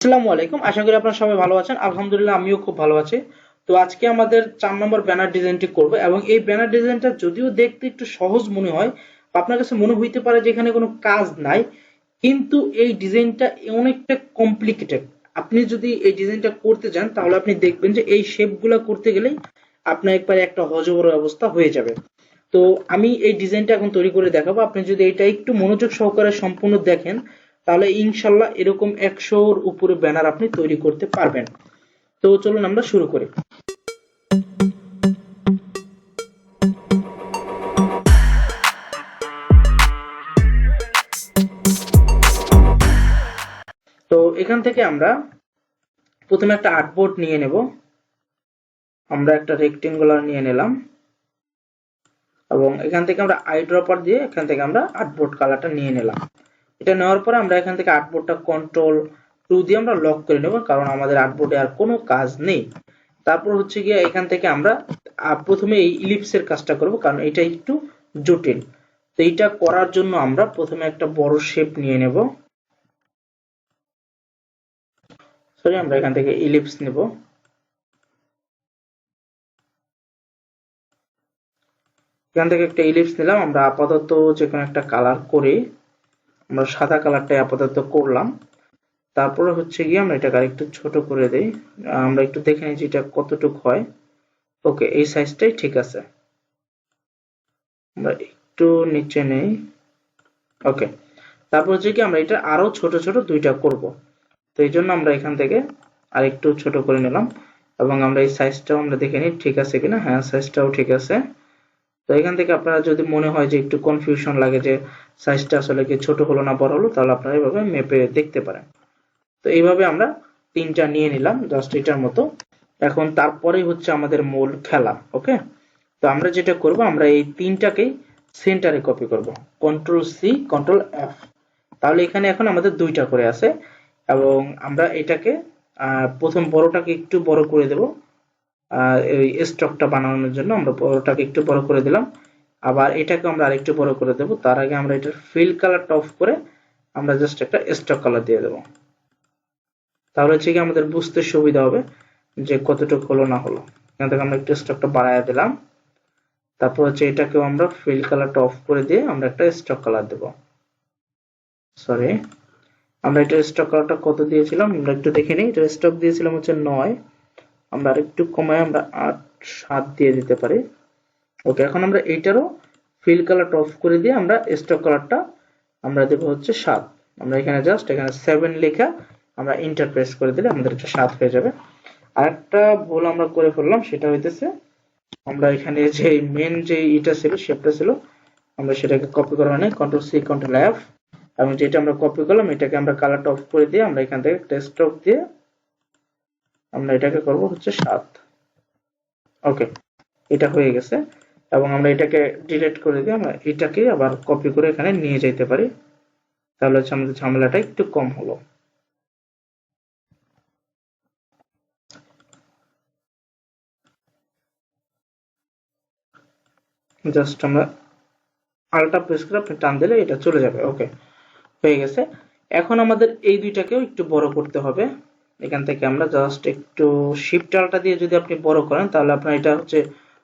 আসসালামু আলাইকুম। আশা করি আপনারা সবাই ভালো আছেন। আলহামদুলিল্লাহ আমিও খুব ভালো আছি। তো আজকে আমাদের 4 নম্বর ব্যানার ডিজাইনটি করব এবং এই ব্যানার ডিজাইনটা যদিও দেখতে একটু সহজ মনে হয়, আপনার কাছে মনে হইতে পারে যে এখানে কোনো কাজ নাই, কিন্তু এই ডিজাইনটা অনেকটা কমপ্লিকেটেড। আপনি যদি এই ডিজাইনটা করতে যান তাহলে আপনি দেখবেন যে এই শেপগুলো করতে গেলেই আপনার একবারে একটা হযবর অবস্থা হয়ে যাবে। তো আমি এই ডিজাইনটা এখন তৈরি করে দেখাবো। আপনি যদি এটা একটু মনোযোগ সহকারে সম্পূর্ণ দেখেন তাহলে ইনশাল্লাহ এরকম 100-র উপরে ব্যানার আপনি তৈরি করতে পারবেন। তো চলুন আমরা শুরু করি। তো এখান থেকে আমরা প্রথমে একটা আর্টবোর্ড নিয়ে নেব। আমরা একটা রেক্টেঙ্গুলার নিয়ে নিলাম এবং এখান থেকে আমরা আই ড্রপার দিয়ে এখান থেকে আমরা আর্টবোর্ড কালারটা নিয়ে নিলাম। এটা নেওয়ার পরে আমরা এখান থেকে আর্টবোর্ডটা কন্ট্রোল 2 দিয়ে আমরা লক করে নেব, কারণ আমাদের আর্টবোর্ডে আর কোনো কাজ নেই। তারপর হচ্ছে গিয়ে এখান থেকে আমরা প্রথমে এই ইলিপসের কাজটা করব, কারণ এটা একটু জটিল। তো এটা করার জন্য আমরা প্রথমে একটা বড় শেপ নিয়ে নেব। সরি, আমরা এখান থেকে ইলিপস নেব। এখান থেকে একটা ইলিপস নিলাম। আমরা আপাতত যে কোনো একটা কালার করে, আমরা সাদা কালারটাই আপাতত করলাম। তারপরে হচ্ছে গিয়ে আমরা এটাকে আরেকটু ছোট করে দেই। আমরা একটু দেখে নিই যে এটা কতটুকু হয়। ওকে, এই সাইজটাই ঠিক আছে। আমরা একটু নিচে নেই। ওকে, তারপর হচ্ছে কি আমরা এটা আরো ছোট ছোট দুইটা করব। তো এই জন্য আমরা এখান থেকে আরেকটু ছোট করে নিলাম এবং আমরা এই সাইজটাও আমরা দেখে নিই ঠিক আছে কিনা। হ্যাঁ, সাইজটাও ঠিক আছে। তো এখান থেকে আপনারা যদি মনে হয় যে একটু কনফিউশন লাগে যে সাইজটা আসলে কি ছোট হলো না বড় হলো, তাহলে আপনারা এইভাবে মেপে দেখতে পারেন। তো এইভাবে আমরা তিনটা নিয়ে নিলাম, জাস্ট এটার মতো। এখন তারপরে হচ্ছে আমাদের মূল খেলা। ওকে, তো আমরা যেটা করব, আমরা এই তিনটাকেই সেন্টারে কপি করব। Ctrl+C Ctrl+F। তাহলে এখানে এখন আমাদের দুইটা করে আছে এবং আমরা এটাকে প্রথম বড়টাকে একটু বড় করে দেব। এই স্টকটা বানানোর জন্য আমরা বড়টাকে একটু বড় করে দিলাম। আবার এটাকে আমরা আরেকটু বড় করে দেব। তার আগে আমরা এটার ফিল কালারটা অফ করে আমরা জাস্ট একটা স্টক কালার দিয়ে দেব। তাহলে হচ্ছে কি আমাদের বুঝতে সুবিধা হবে যে কতটুকু হলো না হলো। এখান থেকে আমরা একটু স্টকটা বাড়ায় দিলাম। তারপর হচ্ছে এটাকেও আমরা ফিল কালারটা অফ করে দিয়ে আমরা একটা স্টক কালার দেব। সরি, আমরা এটা স্টক কালারটা কত দিয়েছিলাম আমরা একটু দেখে নিই। এটা স্টক দিয়েছিলাম হচ্ছে 9। আমরা আরেকটু কমায় আমরা 8-7 দিয়ে দিতে পারি। ওকে, এখন আমরা এইটারও ফিল কালারটা অফ করে দিয়ে আমরা স্টক কালারটা আমরা দেব হচ্ছে 7। আমরা এখানে জাস্ট এখানে 7 লেখা আমরা এন্টার প্রেস করে দিলে আমাদের এটা 7 হয়ে যাবে। আরেকটা ভুল আমরা করে ফেললাম, সেটা হইতেছে আমরা এখানে যে মেন যে এটা ছিল, শেপটা ছিল, আমরা সেটাকে কপি করা নেই। Ctrl+C Ctrl+F এবং যেটা আমরা কপি করলাম এটাকে আমরা কালারটা অফ করে দিয়ে আমরা এখান থেকে টেক্সট দিয়ে আমরা এটাকে করব হচ্ছে 7। ওকে, এটা হয়ে গেছে এবং আমরা এটাকে ডিলিট করে দিয়ে আমরা এটাকে আবার কপি করে এখানে নিয়ে যেতে পারি। তাহলে হচ্ছে আমাদের ঝামেলাটা একটু কম হলো। জাস্ট আমরা আলটা প্রেস করে আপনি টান দিলে এটা চলে যাবে। ওকে, হয়ে গেছে। এখন আমাদের এই দুইটাকেও একটু বড় করতে হবে। এখান থেকে আমরা জাস্ট একটু শিফট আলটা দিয়ে যদি আপনি বড় করেন তাহলে আপনার এটা হচ্ছে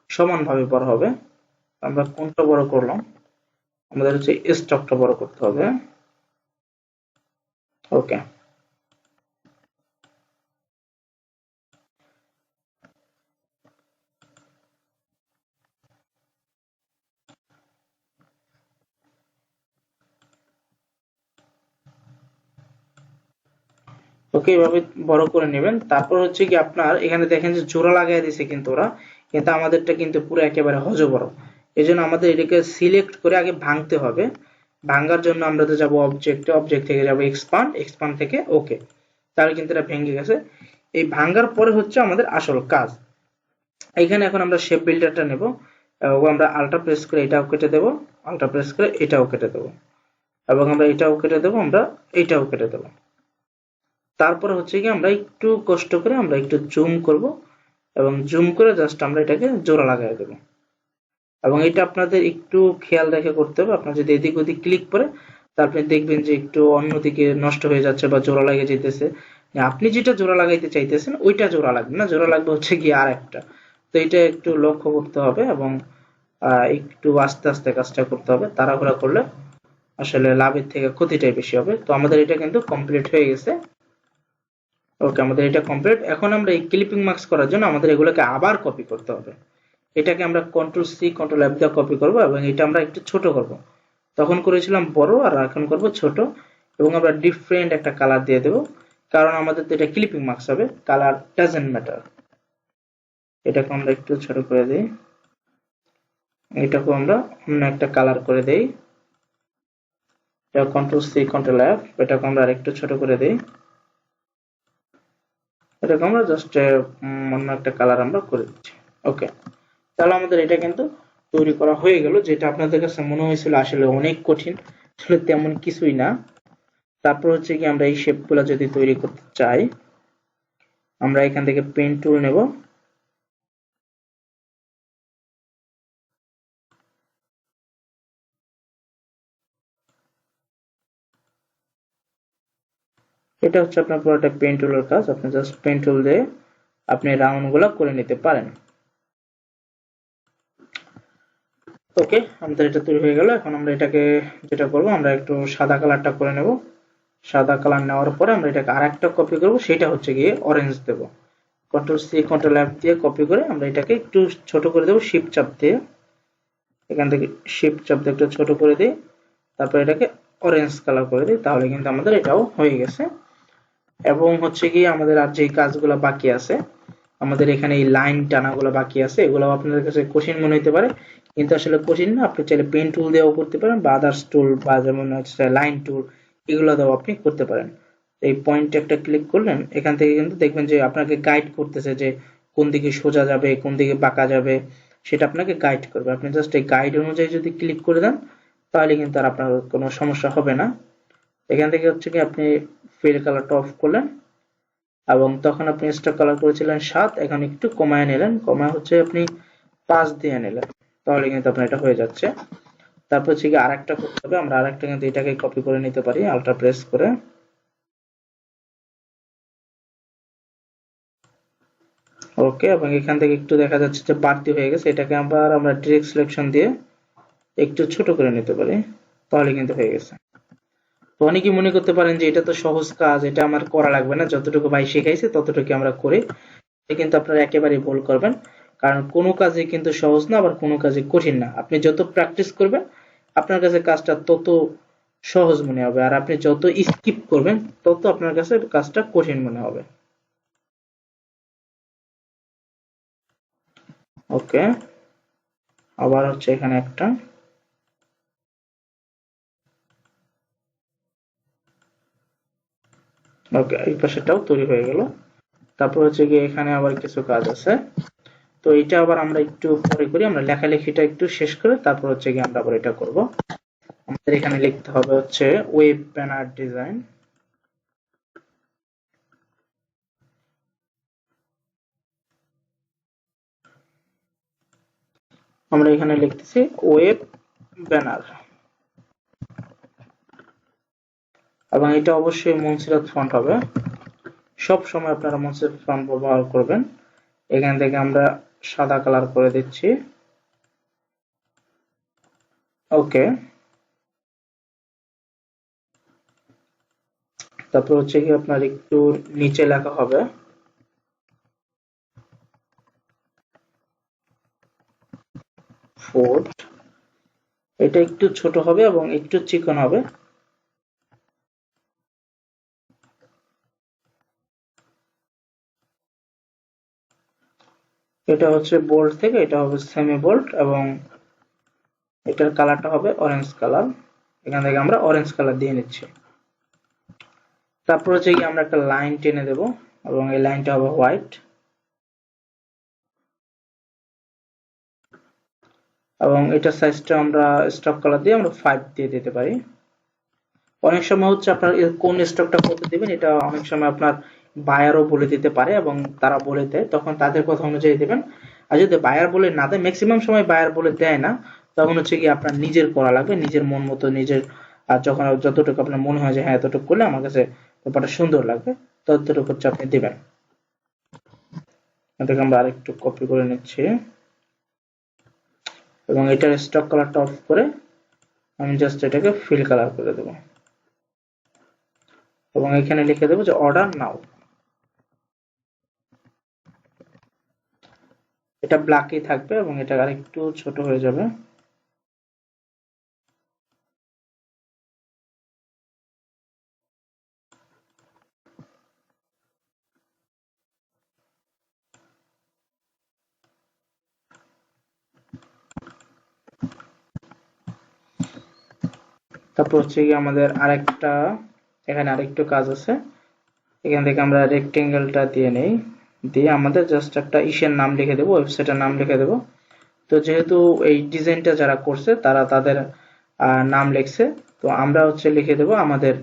সমানভাবে বড় হবে। আমরা কোনটা বড় করলাম, আমাদের হচ্ছে স্টকটা বড় করতে হবে। ওকে, ওকে, এভাবে বড় করে নেবেন। তারপর হচ্ছে কি আপনার এখানে দেখেন যে জোড়া লাগাই দিয়েছে কিন্তু ওরা, কিন্তু আমাদেরটা কিন্তু পুরো একেবারে হযবর। এজন্য আমাদের এটাকে সিলেক্ট করে আগে ভাঙতে হবে। ভাঙার জন্য আমরা তো যাব অবজেক্টে, অবজেক্ট থেকে যাব এক্সপান্ড, এক্সপান্ড থেকে ওকে, তাহলে কিন্তু এটা ভেঙে গেছে। এই ভাঙার পরে হচ্ছে আমাদের আসল কাজ। এখানে এখন আমরা শেপ বিল্ডারটা নেব এবং আমরা আল্টা প্রেস করে এটাও কেটে দেব, আল্টা প্রেস করে এটাও কেটে দেব এবং আমরা এটাও কেটে দেব, আমরা এটাও কেটে দেব। তারপরে হচ্ছে কি আমরা একটু কষ্ট করে আমরা একটু জুম করব এবং জুম করে জাস্ট আমরা এটাকে জোড়া লাগাই দেব। এবং এটা আপনাদের একটু খেয়াল রেখে করতে হবে। আপনার যদি এদিক ওদিক ক্লিক করে তারপরে দেখবেন যে একটু অন্যদিকে নষ্ট হয়ে যাচ্ছে বা জোড়া লেগে যেতেছে, আপনি যেটা জোড়া লাগাইতে চাইতেছেন ওইটা জোড়া লাগবে না, জোড়া লাগবে হচ্ছে কি আরেকটা। তো এটা একটু লক্ষ্য করতে হবে এবং একটু আস্তে আস্তে কাজটা করতে হবে, তাড়াহুড়া করলে আসলে লাভের থেকে ক্ষতিটাই বেশি হবে। তো আমাদের এটা কিন্তু কমপ্লিট হয়ে গেছে। ওকে, আমাদের এটা কমপ্লিট। এখন আমরা এই ক্লিপিং মার্কস করার জন্য আমাদের এগুলোকে আবার কপি করতে হবে। এটাকে আমরা কন্ট্রোল সি কন্ট্রোল এফ দিয়ে কপি করব এবং এটা আমরা একটু ছোট করব। তখন করেছিলাম বড়, আর এখন করব ছোট, এবং আমরা ডিফারেন্ট একটা কালার দিয়ে দেব, কারণ আমাদের তো এটা ক্লিপিং মার্কস হবে, কালার ডাজন্ট ম্যাটার। এটাকে আমরা একটু ছোট করে দেই, এটাকে আমরা অন্য একটা কালার করে দেই। এটা কন্ট্রোল সি কন্ট্রোল এফ, এটাকে আমরা আরেকটু ছোট করে দেই। এটাকে আমরা জাস্ট অন্য একটা কালার আমরা করে দিচ্ছি। ওকে, তাহলে আমাদের এটা কিন্তু তৈরি করা হয়ে গেল। যেটা আপনাদের কাছে মনে হয়েছিল আসলে অনেক কঠিন, আসলে তেমন কিছুই না। তারপর হচ্ছে কি আমরা এই শেপগুলো যদি তৈরি করতে চাই, আমরা এখান থেকে পেন টুল নেব, এটা হচ্ছে আপনার পুরোটা পেন টুলের কাজ। আপনি জাস্ট পেন টুল দিয়ে আপনি রাউন্ড গুলা করে নিতে পারেন। ওকে, আমাদের এটা তৈরি হয়ে গেল। এখন আমরা এটাকে যেটা করব, আমরা একটু সাদা কালারটা করে নেব। সাদা কালার নেওয়ার পরে আমরা এটাকে আরেকটা কপি করব, সেটা হচ্ছে গিয়ে অরেঞ্জ দেব। কন্ট্রোল সি কন্ট্রোল এফ দিয়ে কপি করে আমরা এটাকে একটু ছোট করে দেব, শিফট চাপ দিয়ে। এখান থেকে শিফট চাপ দিয়ে একটু ছোট করে দিই, তারপর এটাকে অরেঞ্জ কালার করে দিই, তাহলে কিন্তু আমাদের এটাও হয়ে গেছে। এবং হচ্ছে কি আমাদের আর যে কাজগুলো বাকি আছে, আমাদের এখানে এই লাইন টানাগুলো বাকি আছে, এগুলো আপনাদের কাছে কঠিন মনে হতে পারে, কিন্তু আসলে কঠিন না। আপনি চাইলে পেন টুল দিয়েও করতে পারেন, বা আদার্স টুল, বা যেমন হচ্ছে লাইন টুল, এগুলো দিয়েও আপনি করতে পারেন। এই পয়েন্ট একটা ক্লিক করলেন, এখান থেকে কিন্তু দেখবেন যে আপনাকে গাইড করতেছে যে কোন দিকে সোজা যাবে, কোন দিকে বাঁকা যাবে, সেটা আপনাকে গাইড করবে। আপনি জাস্ট এই গাইড অনুযায়ী যদি ক্লিক করে দেন, তাহলে কিন্তু আর আপনার কোনো সমস্যা হবে না। এখান থেকে হচ্ছে কি আপনি ফিল কালারটা অফ করলেন, এবং তখন আপনি স্টক কালার করেছিলেন 7, এখন একটু কমায় নিলেন, কমায় হচ্ছে আপনি 5 দিয়ে নিলেন, তাহলে কিন্তু আপনার এটা হয়ে যাচ্ছে। তারপর হচ্ছে কি আরেকটা করতে হবে, আমরা আরেকটা কিন্তু এটাকে কপি করে নিতে পারি আল্ট্রা প্রেস করে। ওকে, এবং এখান থেকে একটু দেখা যাচ্ছে যে বাড়তি হয়ে গেছে, এটাকে আবার আমরা ডিরেক্ট সিলেকশন দিয়ে একটু ছোট করে নিতে পারি, তাহলে কিন্তু হয়ে গেছে। তো অনেকেই মনে করতে পারেন যে এটা তো সহজ কাজ, এটা আমার করা লাগবে না, যতটুকু ভাই শিখাইছে ততটুকু আমরা করি। কিন্তু আপনারা একেবারেই ভুল করবেন, কারণ কোনো কাজই কিন্তু সহজ না, আবার কোনো কাজই কঠিন না। আপনি যত প্র্যাকটিস করবেন আপনার কাছে কাজটা তত সহজ মনে হবে, আর আপনি যত স্কিপ করবেন তত আপনার কাছে কাজটা কঠিন মনে হবে। ওকে, আবার হচ্ছে এখানে একটা, ওকে, এই পাশেটাও তৈরি হয়ে গেল। তারপর হচ্ছে গিয়ে এখানে আবার কিছু কাজ আছে, তো এটা আবার আমরা একটু পরে করি। আমরা লেখালেখিটা একটু শেষ করে তারপর হচ্ছে গিয়ে আমরা আবার এটা করব। আমাদের এখানে লিখতে হবে হচ্ছে ওয়েব ব্যানার ডিজাইন। আমরা এখানে লিখতেছি ওয়েব ব্যানার, এবং এটা অবশ্যই মনসিরাত ফন্ট হবে। সব সময় আপনারা মনসিরাত ফন্ট ব্যবহার করবেন। এখান থেকে আমরা সাদা কালার করে দিচ্ছি। ওকে, তারপর হচ্ছে কি আপনার একটু নিচে লেখা হবে ফোর্ট, এটা একটু ছোট হবে এবং একটু চিকন হবে। এটা হচ্ছে বোল্ড থেকে এটা হবে সেমি বোল্ড, এবং এটার কালারটা হবে অরেঞ্জ কালার। এখান থেকে আমরা অরেঞ্জ কালার দিয়ে নিচ্ছি। তারপর হচ্ছে কি আমরা একটা লাইন টেনে দেব, এবং এই লাইনটা হবে হোয়াইট, এবং এটা সাইজটা আমরা স্টক কালার দিয়ে আমরা 5 দিয়ে দিতে পারি। অনেক সময় হচ্ছে আপনার কোন স্টকটা কত দিবেন এটা অনেক সময় আপনার বায়ারও বলে দিতে পারে, এবং তারা বলে দেয়, তখন তাদের কথা অনুযায়ী দিবেন। আর যদি বায়ার বলে না দেয়, ম্যাক্সিমাম সময় বায়ার বলে দেয় না, তখন হচ্ছে কি আপনার নিজের করা লাগবে, নিজের মন মতো নিজের। আর যখন যতটুকু আপনার মনে হয় যে হ্যাঁ এতটুকু করলে আমার কাছে ব্যাপারটা সুন্দর লাগবে, ততটুকু হচ্ছে আপনি দিবেন। এটাকে আমরা আরেকটু কপি করে নিচ্ছি এবং এটার স্টক কালারটা অফ করে আমি জাস্ট এটাকে ফিল কালার করে দেব এবং এখানে লিখে দেব যে অর্ডার নাও। এটা ব্ল্যাকই থাকবে এবং এটা আরেকটু ছোট হয়ে যাবে। তারপর হচ্ছে কি আমাদের আরেকটা এখানে আরেকটু কাজ আছে। এখান থেকে আমরা রেক্টেঙ্গেলটা দিয়ে নেই, দিয়ে আমাদের জাস্ট একটা ইসের নাম লিখে দেব, ওয়েবসাইটের নাম লিখে দেব। তো যেহেতু এই ডিজাইনটা যারা করছে তারা তাদের নাম লিখছে, তো আমরা হচ্ছে লিখে দেব আমাদের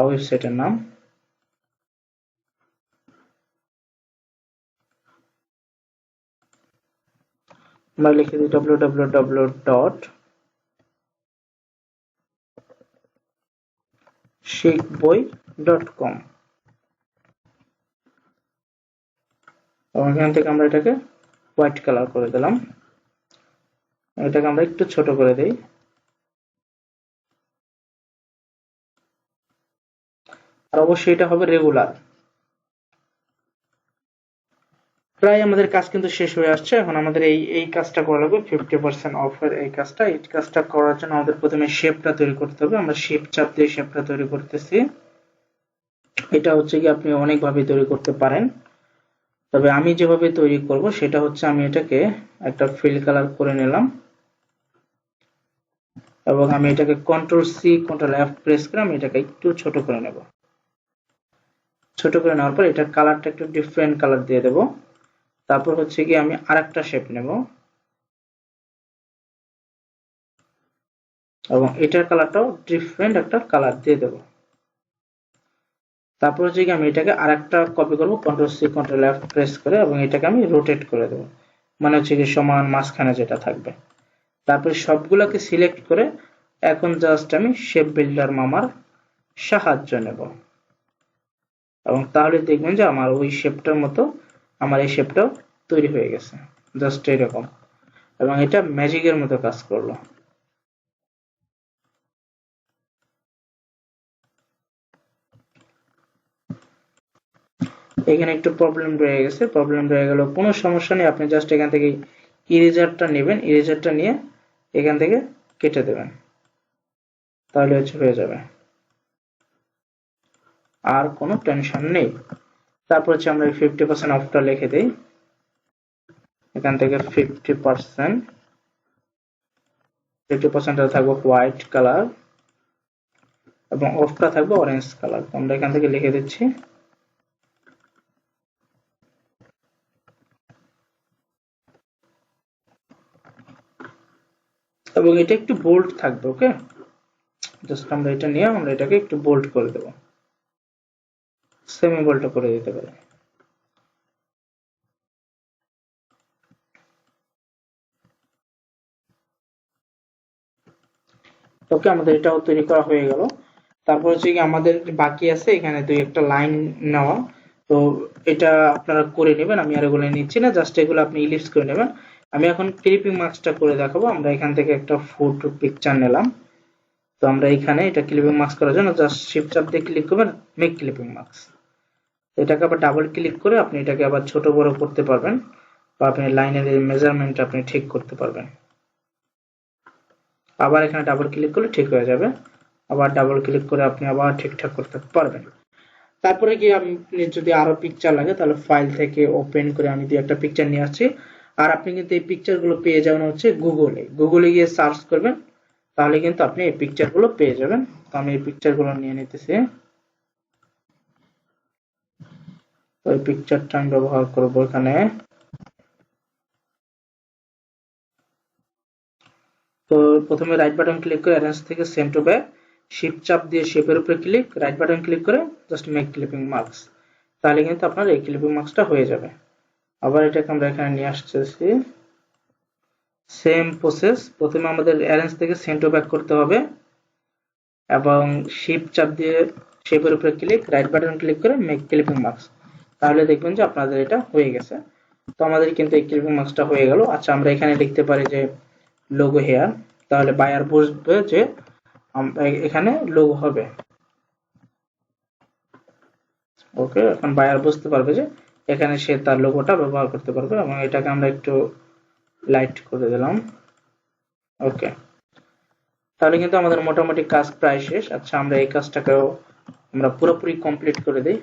ওয়েবসাইটের নাম। আমরা লিখে দিই www.shikboi.com এবং এখান থেকে আমরা এটাকে হোয়াইট কালার করে দিলাম। এটাকে আমরা একটু ছোট করে দেই। আর অবশ্যই এটা হবে রেগুলার। প্রায় আমাদের কাজ কিন্তু শেষ হয়ে আসছে। এখন আমাদের এই কাজটা করা লাগবে 50% অফের এই কাজটা করার জন্য আমাদের প্রথমে শেপটা তৈরি করতে হবে। আমরা শেপ চাপ দিয়ে শেপটা তৈরি করতেছি। এটা হচ্ছে কি আপনি অনেকভাবে তৈরি করতে পারেন, তবে আমি যেভাবে তৈরি করব সেটা হচ্ছে আমি এটাকে একটা ফিল কালার করে নিলাম এবং আমি এটাকে Ctrl+C Ctrl+F প্রেস করে আমি এটাকে একটু ছোট করে নেব। ছোট করে নেওয়ার পর এটার কালারটা একটু ডিফারেন্ট কালার দিয়ে দেব। তারপর হচ্ছে কি আমি আরেকটা শেপ নেব এবং এটার কালারটাও ডিফারেন্ট একটা কালার দিয়ে দেব। তারপর হচ্ছে কি আমি এটাকে আরেকটা কপি করব, Ctrl+C Ctrl+F প্রেস করে এবং এটাকে আমি রোটেট করে দেব, মানে হচ্ছে কি সমান মাঝখানে যেটা থাকবে। তারপর সবগুলোকে সিলেক্ট করে এখন জাস্ট আমি শেপ বিল্ডার মামার সাহায্য নেব এবং তাহলে দেখবেন যে আমার ওই শেপটার মতো আমার এই শেপটাও তৈরি হয়ে গেছে, জাস্ট এরকম। এবং এটা ম্যাজিকের মতো কাজ করলো। এখানে একটু প্রবলেম রয়ে গেছে, কোনো সমস্যা নেই। আপনি জাস্ট এখান থেকে ইরেজারটা নেবেন, ইরেজারটা নিয়ে এখান থেকে কেটে দেবেন, তাহলে হচ্ছে হয়ে যাবে, আর কোনো টেনশন নেই। তারপর হচ্ছে আমরা 50% অফটা লিখে দেই। এখান থেকে 50% থাকবে হোয়াইট কালার এবং অফটা থাকবে অরেঞ্জ কালার। আমরা এখান থেকে লিখে দিচ্ছি। এবং এটা একটু বোল্ড থাকবে, ওকে। জাস্ট আমরা এটা নিয়ে আমরা এটাকে একটু বোল্ড করে দেব, সেমি বোল্ড করে দিতে পারি। ওকে, আমাদের এটাও তৈরি করা হয়ে গেল। তারপর হচ্ছে কি আমাদের বাকি আছে এখানে দুই একটা লাইন নেওয়া, তো এটা আপনারা করে নেবেন, আমি আর এগুলো নিচ্ছি না, জাস্ট এগুলো আপনি ইলিপস করে নেবেন। আমি এখন ক্লিপিং মার্কসটা করে দেখাবো। আমরা এখান থেকে একটা ফটো পিকচার নিলাম, তো আমরা এখানে এটা ক্লিপিং মার্কস করার জন্য জাস্ট শিফট চাপ দিয়ে ক্লিক করবেন, মেক ক্লিপিং মার্কস। এটাকে আবার ডাবল ক্লিক করে আপনি এটাকে আবার ছোট বড় করতে পারবেন বা আপনি লাইনের মেজারমেন্ট আপনি ঠিক করতে পারবেন। আবার এখানে ডাবল ক্লিক করলে ঠিক হয়ে যাবে, আবার ডাবল ক্লিক করে আপনি আবার ঠিকঠাক করতে পারবেন। তারপরে কি আপনি যদি আরো পিকচার লাগে তাহলে ফাইল থেকে ওপেন করে আমি দুই একটা পিকচার নিয়ে আসছি। আর আপনি কিন্তু এই পিকচার গুলো পেয়ে যাবেন হচ্ছে গুগলে গিয়ে সার্চ করবেন, তাহলে কিন্তু আপনি এই পিকচার গুলো পেয়ে যাবেন। তো আমি এই পিকচার গুলো নিয়ে নিতেছি। ওই পিকচারটা আমি ব্যবহার করবো এখানে। তো প্রথমে রাইট বাটন ক্লিক করে অ্যারেঞ্জ থেকে সেন্ড টু ব্যাক, শিফট চাপ দিয়ে শেপের উপরে ক্লিক, রাইট বাটন ক্লিক করে জাস্ট মেক ক্লিপিং মার্কস, তাহলে কিন্তু আপনার এই ক্লিপিং মার্কসটা হয়ে যাবে। আবার এটাকে আমরা এখানে নিয়ে আসতেছি, সেম প্রসেস। প্রথমে আমাদের অ্যারেঞ্জ থেকে সেন্ড টু ব্যাক করতে হবে, এবং শিফট চাপ দিয়ে শেপের উপরে ক্লিক, রাইট বাটন ক্লিক করে মেক ক্লিপিং মাস্ক, তাহলে দেখবেন যে আপনাদের এটা হয়ে গেছে। তো আমাদের কিন্তু এই ক্লিপিং মাস্কটা হয়ে গেল। আচ্ছা, আমরা এখানে লিখতে পারি যে লোগো হেয়ার, তাহলে বায়ার বুঝবে যে এখানে লোগো হবে। ওকে, এখন বায়ার বুঝতে পারবে যে এখানে সে তার লোগোটা ব্যবহার করতে পারবে, এবং এটাকে আমরা একটু লাইট করে দিলাম। ওকে, তাহলে কিন্তু আমাদের মোটামুটি কাজ প্রায় শেষ। আচ্ছা, আমরা এই কাজটাকেও আমরা পুরোপুরি কমপ্লিট করে দেই।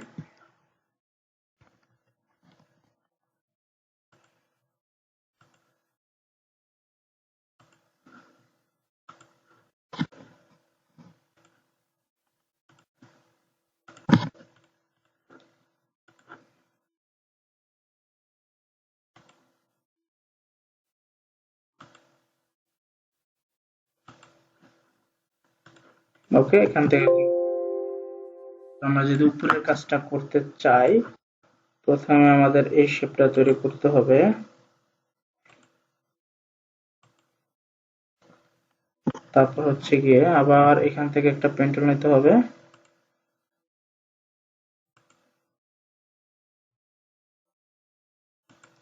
ওকে, এখান থেকে আমরা যদি উপরের কাজটা করতে চাই, প্রথমে আমাদের এই শেপটা তৈরি করতে হবে। তারপর হচ্ছে গিয়ে আবার এখান থেকে একটা পেন্টুল নিতে হবে।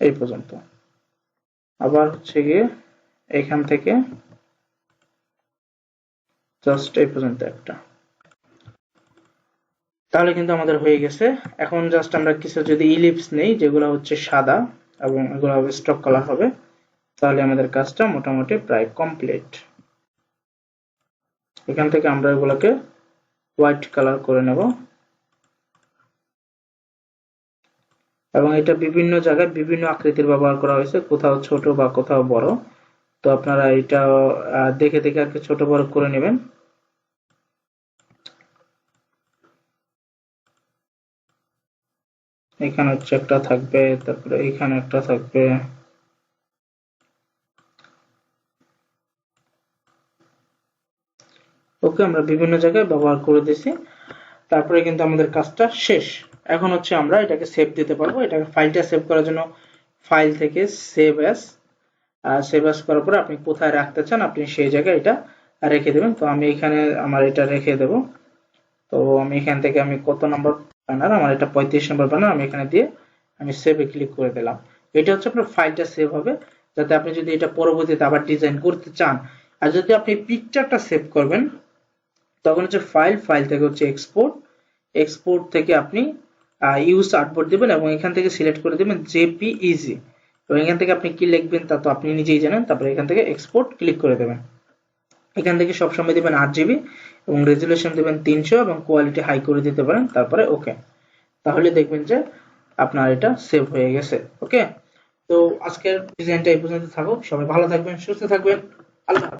এই পর্যন্ত। আবার হচ্ছে গিয়ে এখান থেকে জাস্ট এই পর্যন্ত একটা। তাহলে কিন্তু আমাদের হয়ে গেছে। এখন জাস্ট আমরা কিছু যদি ইলিপস নেই, যেগুলো হচ্ছে সাদা এবং এগুলো হবে স্টক কালার হবে, তাহলে আমাদের কাজটা মোটামুটি প্রায় কমপ্লিট। এখান থেকে আমরা এগুলোকে হোয়াইট কালার করে নেব, এবং এটা বিভিন্ন জায়গায় বিভিন্ন আকৃতির ব্যবহার করা হয়েছে, কোথাও ছোট বা কোথাও বড়। তো আপনারা এটা দেখে দেখে আর কি ছোট বড় করে নেবেন। এখানে হচ্ছে একটা থাকবে, তারপরে এখানে একটা থাকবে। ওকে, আমরা বিভিন্ন জায়গায় ব্যবহার করে দিয়েছি। তারপরে কিন্তু আমাদের কাজটা শেষ। এখন হচ্ছে আমরা এটাকে সেভ দিতে পারবো। এটাকে ফাইলটা সেভ করার জন্য ফাইল থেকে সেভ অ্যাজ, সেভ অ্যাজ করার পরে আপনি কোথায় রাখতে চান আপনি সেই জায়গায় এটা রেখে দেবেন। তো আমি এখানে আমার এটা রেখে দেব। তো আমি এখান থেকে আমি কত নম্বর ব্যানার, আমার এটা 35 নম্বর ব্যানার, আমি এখানে দিয়ে আমি সেভে ক্লিক করে দিলাম। এটা হচ্ছে আপনার ফাইলটা সেভ হবে, যাতে আপনি যদি এটা পরবর্তীতে আবার ডিজাইন করতে চান। আর যদি আপনি পিকচারটা সেভ করবেন, তখন হচ্ছে ফাইল থেকে হচ্ছে এক্সপোর্ট থেকে আপনি ইউজ আর্টবোর্ড দিবেন, এবং এখান থেকে সিলেক্ট করে দিবেন জেপিইজি, এবং এখান থেকে আপনি কি লিখবেন তা তো আপনি নিজেই জানেন। তারপরে এখান থেকে এক্সপোর্ট ক্লিক করে দেবেন। এখান থেকে সবসময় দিবেন 8 GB, এবং রেজুলেশন দিবেন 300, এবং কোয়ালিটি হাই করে দিতে পারেন। তারপরে ওকে, তাহলে দেখবেন যে আপনার এটা সেভ হয়ে গেছে। ওকে, তো আজকের ডিজাইনটা এই পর্যন্ত থাকুক। সবাই ভালো থাকবেন, সুস্থ থাকবেন। আল্লাহ।